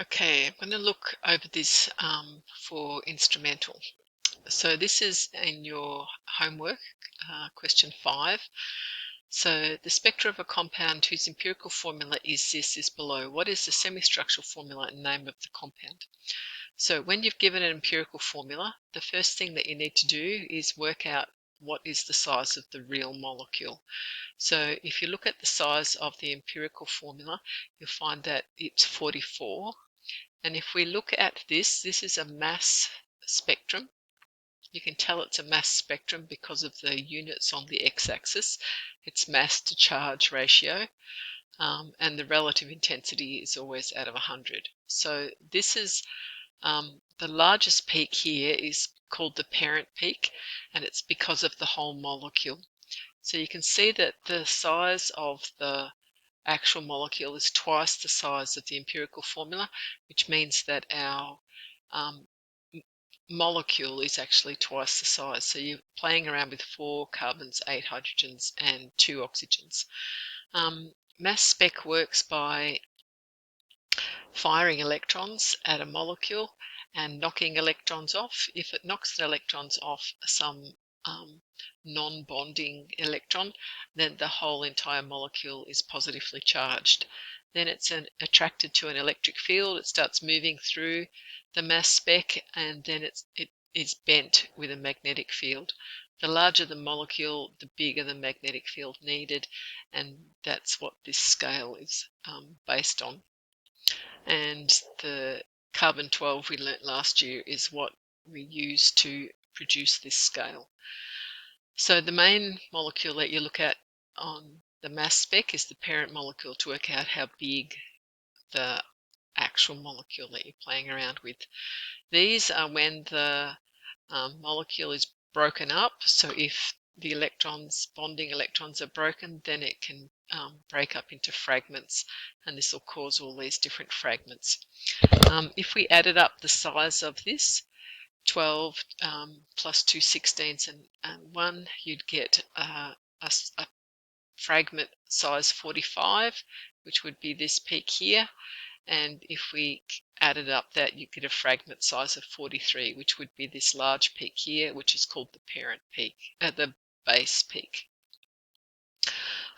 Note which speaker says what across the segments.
Speaker 1: Okay, I'm going to look over this for instrumental. So this is in your homework, question 5. So the spectra of a compound whose empirical formula is this is below. What is the semi-structural formula and name of the compound? So when you've given an empirical formula, the first thing that you need to do is work out what is the size of the real molecule. So if you look at the size of the empirical formula, you'll find that it's 44. And if we look at this is a mass spectrum. You can tell it's a mass spectrum because of the units on the x-axis. It's mass to charge ratio, and the relative intensity is always out of 100. So this is the largest peak here is called the parent peak, and it's because of the whole molecule. So you can see that the size of the actual molecule is twice the size of the empirical formula, which means that our molecule is actually twice the size. So you're playing around with 4 carbons, 8 hydrogens, and 2 oxygens. Mass spec works by firing electrons at a molecule and knocking electrons off. If it knocks the electrons off some non-bonding electron, then the whole entire molecule is positively charged. Then it's attracted to an electric field. It starts moving through the mass spec, and then it is bent with a magnetic field. The larger the molecule, the bigger the magnetic field needed, and that's what this scale is based on. And the carbon-12 we learnt last year is what we use to produce this scale. So the main molecule that you look at on the mass spec is the parent molecule to work out how big the actual molecule that you're playing around with. These are when the molecule is broken up. So if the bonding electrons are broken, then it can break up into fragments, and this will cause all these different fragments. If we added up the size of this, 12 plus 2 16ths and 1, you'd get a fragment size 45, which would be this peak here. And if we added up that, you get a fragment size of 43, which would be this large peak here, which is called the parent peak, the base peak.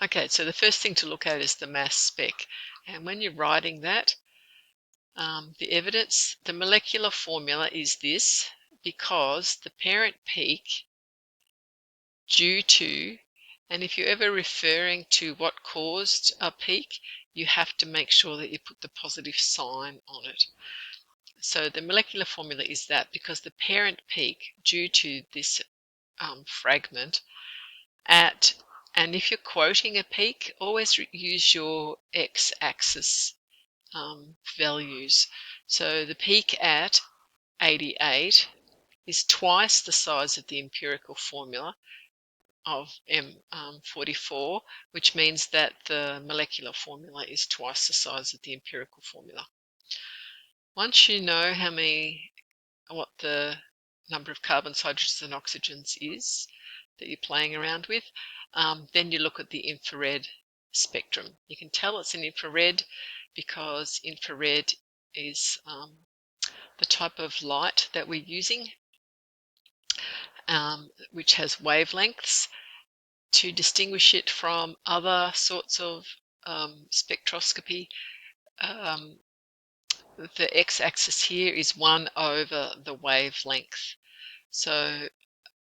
Speaker 1: Okay, so the first thing to look at is the mass spec. And when you're writing that, the evidence, the molecular formula is this, because the parent peak due to, and if you're ever referring to what caused a peak, you have to make sure that you put the positive sign on it. So the molecular formula is that because the parent peak due to this fragment at, and if you're quoting a peak, always use your x-axis values. So the peak at 88 is twice the size of the empirical formula of M44, which means that the molecular formula is twice the size of the empirical formula. Once you know what the number of carbons, hydrogens, and oxygens is that you're playing around with, then you look at the infrared spectrum. You can tell it's an infrared because infrared is the type of light that we're using, which has wavelengths. To distinguish it from other sorts of spectroscopy, the x-axis here is 1 over the wavelength. So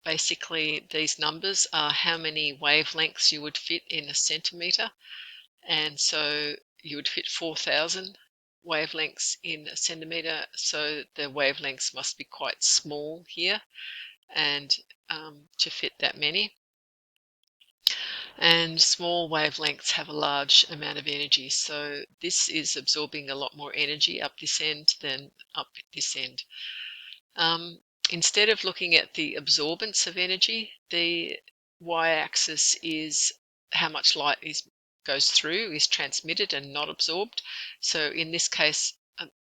Speaker 1: basically these numbers are how many wavelengths you would fit in a centimetre, and so you would fit 4,000 wavelengths in a centimetre, so the wavelengths must be quite small here and to fit that many. And small wavelengths have a large amount of energy, so this is absorbing a lot more energy up this end than up this end. Instead of looking at the absorbance of energy, the y-axis is how much light goes through, is transmitted and not absorbed. So in this case,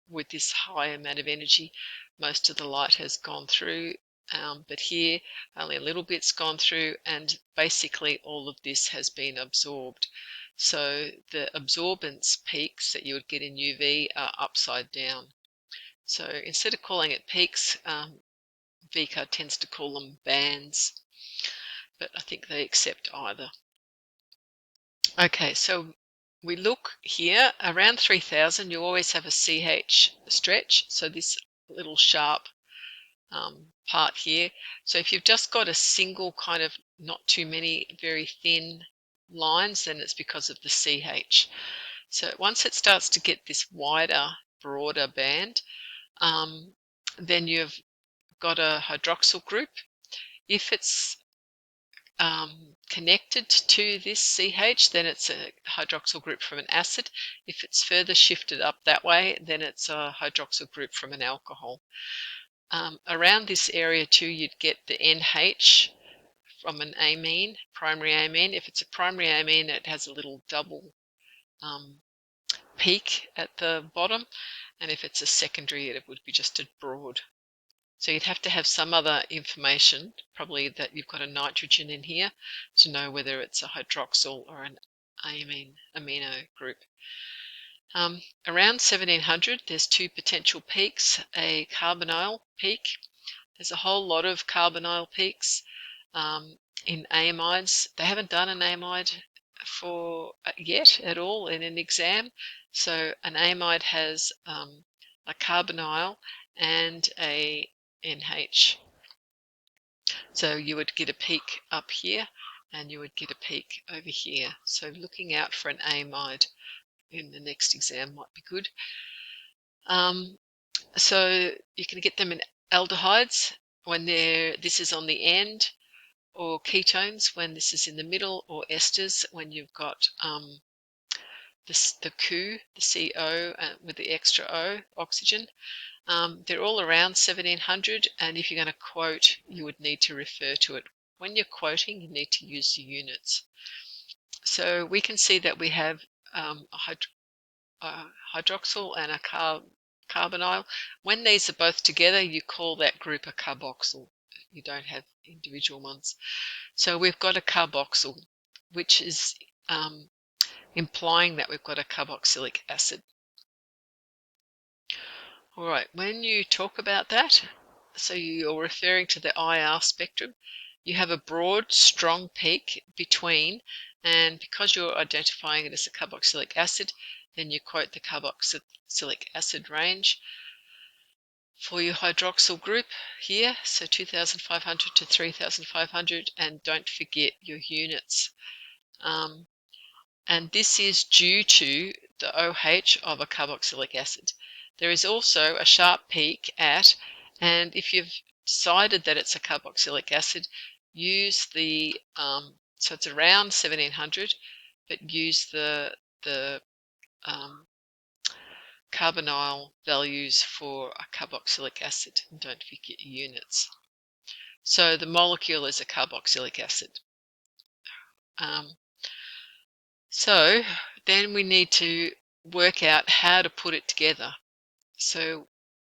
Speaker 1: with this high amount of energy, most of the light has gone through, but here only a little bit's gone through, and basically all of this has been absorbed. So the absorbance peaks that you would get in UV are upside down. So instead of calling it peaks, VCAR tends to call them bands, but I think they accept either. Okay, so we look here around 3000, you always have a CH stretch, so this little sharp part here. So if you've just got a single kind of not too many very thin lines, then it's because of the CH. So once it starts to get this wider, broader band, then you've got a hydroxyl group. If it's connected to this CH, then it's a hydroxyl group from an acid. If it's further shifted up that way, then it's a hydroxyl group from an alcohol. Around this area too, you'd get the NH from an amine, primary amine. If it's a primary amine, it has a little double peak at the bottom, and if it's a secondary, it would be just a broad. So you'd have to have some other information, probably that you've got a nitrogen in here, to know whether it's a hydroxyl or an amino group. Around 1700, there's two potential peaks, a carbonyl peak. There's a whole lot of carbonyl peaks in amides. They haven't done an amide for yet at all in an exam. So an amide has a carbonyl and a NH. So you would get a peak up here and you would get a peak over here. So looking out for an amide in the next exam might be good. So you can get them in aldehydes when this is on the end, or ketones when this is in the middle, or esters when you've got the CO with the extra O, oxygen. They're all around 1700, and if you're going to quote, you would need to refer to it. When you're quoting, you need to use the units. So we can see that we have a hydroxyl and a carbonyl. When these are both together, you call that group a carboxyl. You don't have individual ones. So we've got a carboxyl, which is implying that we've got a carboxylic acid. All right, when you talk about that, so you're referring to the IR spectrum, you have a broad, strong peak between, and because you're identifying it as a carboxylic acid, then you quote the carboxylic acid range. For your hydroxyl group here, so 2500 to 3500, and don't forget your units. And this is due to the OH of a carboxylic acid. There is also a sharp peak at, and if you've decided that it's a carboxylic acid, use the, so it's around 1700, but use the carbonyl values for a carboxylic acid, and don't forget your units. So the molecule is a carboxylic acid. So then we need to work out how to put it together. So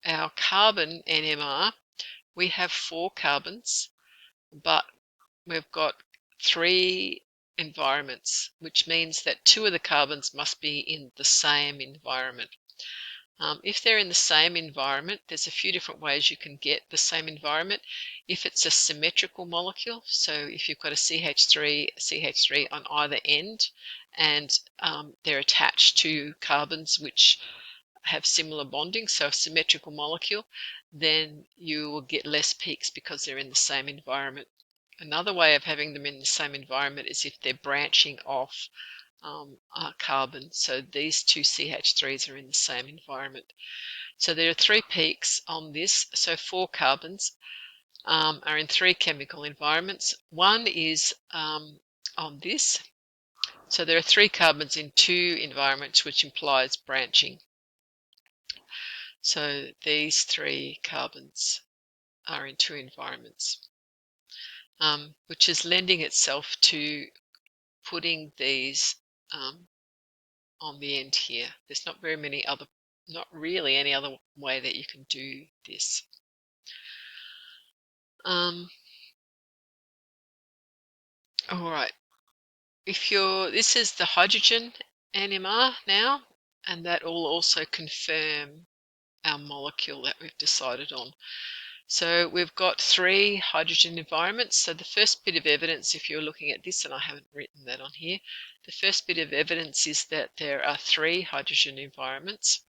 Speaker 1: our carbon NMR, we have 4 carbons, but we've got 3 environments, which means that 2 of the carbons must be in the same environment. If they're in the same environment, there's a few different ways you can get the same environment. If it's a symmetrical molecule, so if you've got a CH3 on either end, and they're attached to carbons which have similar bonding, so a symmetrical molecule, then you will get less peaks because they're in the same environment. Another way of having them in the same environment is if they're branching off carbon. So these 2 CH3s are in the same environment. So there are 3 peaks on this. So 4 carbons are in 3 chemical environments. One is on this. So there are 3 carbons in 2 environments, which implies branching. So these 3 carbons are in 2 environments, which is lending itself to putting these on the end here. There's not really any other way that you can do this. All right. this is the hydrogen NMR now, and that will also confirm our molecule that we've decided on. So we've got 3 hydrogen environments. So the first bit of evidence, if you're looking at this, and I haven't written that on here, the first bit of evidence is that there are 3 hydrogen environments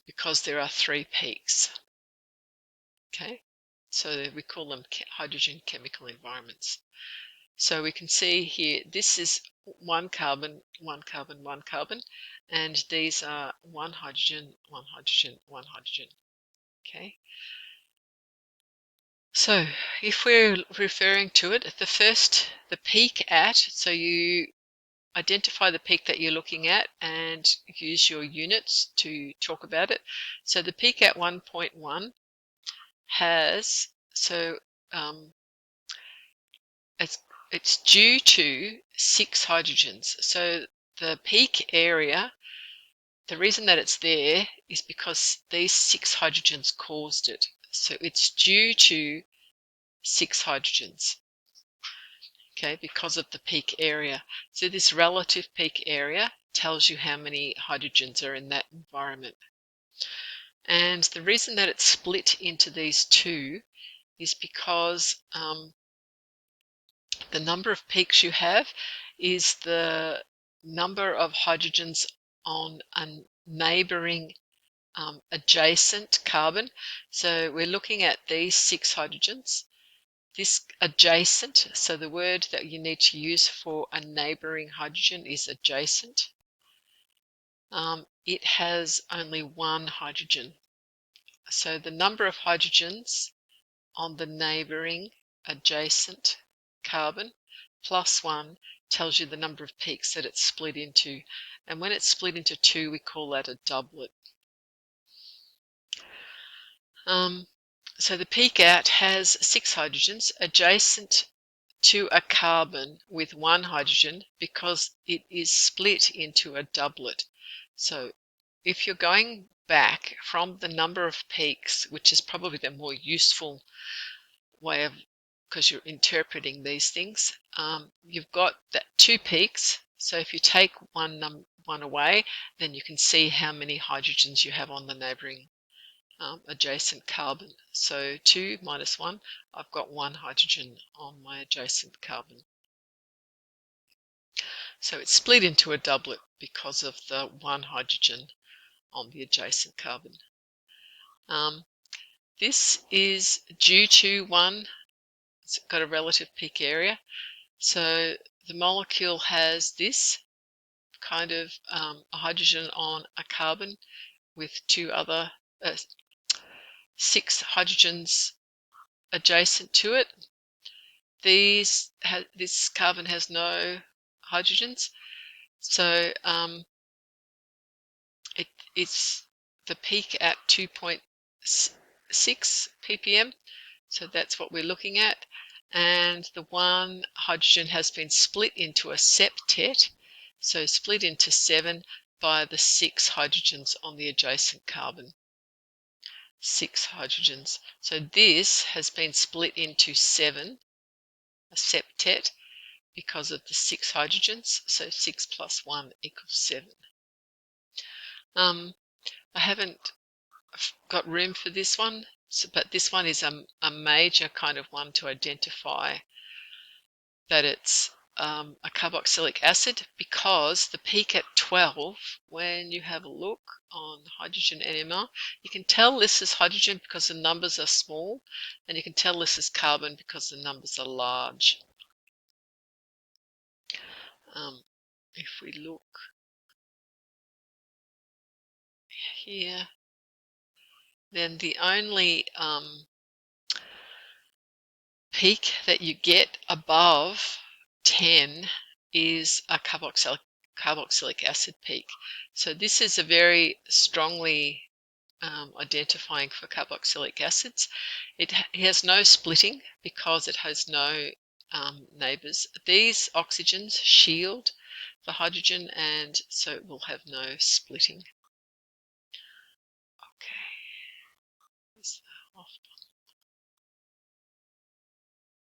Speaker 1: because there are 3 peaks. Okay, so we call them hydrogen chemical environments. So we can see here, this is 1 carbon, 1 carbon, 1 carbon, and these are 1 hydrogen, 1 hydrogen, 1 hydrogen. Okay. So if we're referring to it, the peak at, so you identify the peak that you're looking at and use your units to talk about it. So the peak at 1.1 has, it's due to 6 hydrogens. So the peak area, the reason that it's there is because these 6 hydrogens caused it. So it's due to 6 hydrogens, okay, because of the peak area. So this relative peak area tells you how many hydrogens are in that environment. And the reason that it's split into these 2 is because the number of peaks you have is the number of hydrogens on a neighboring adjacent carbon. So we're looking at these 6 hydrogens. This adjacent, so the word that you need to use for a neighboring hydrogen is adjacent. It has only 1 hydrogen. So the number of hydrogens on the neighboring adjacent carbon plus 1 tells you the number of peaks that it's split into. And when it's split into 2, we call that a doublet. So the peak at has 6 hydrogens adjacent to a carbon with 1 hydrogen because it is split into a doublet. So if you're going back from the number of peaks, which is probably the more useful way of, because you're interpreting these things, you've got that 2 peaks. So if you take one away, then you can see how many hydrogens you have on the neighboring adjacent carbon. So 2 minus 1, I've got 1 hydrogen on my adjacent carbon. So it's split into a doublet because of the 1 hydrogen on the adjacent carbon. This is due to 1, it's got a relative peak area. So the molecule has this kind of a hydrogen on a carbon with 2 other 6 hydrogens adjacent to it. This carbon has no hydrogens, so it's the peak at 2.6 ppm, so that's what we're looking at, and the 1 hydrogen has been split into a septet, so split into 7 by the 6 hydrogens on the adjacent carbon. 6 hydrogens. So this has been split into 7, a septet, because of the 6 hydrogens. So 6 plus 1 equals 7. I haven't got room for this one, but this one is a major kind of one to identify that it's a carboxylic acid, because the peak at 12, when you have a look on hydrogen NMR, you can tell this is hydrogen because the numbers are small, and you can tell this is carbon because the numbers are large. If we look here, then the only peak that you get above 10 is a carboxylic acid peak. So this is a very strongly identifying for carboxylic acids. It has no splitting because it has no neighbours. These oxygens shield the hydrogen, and so it will have no splitting.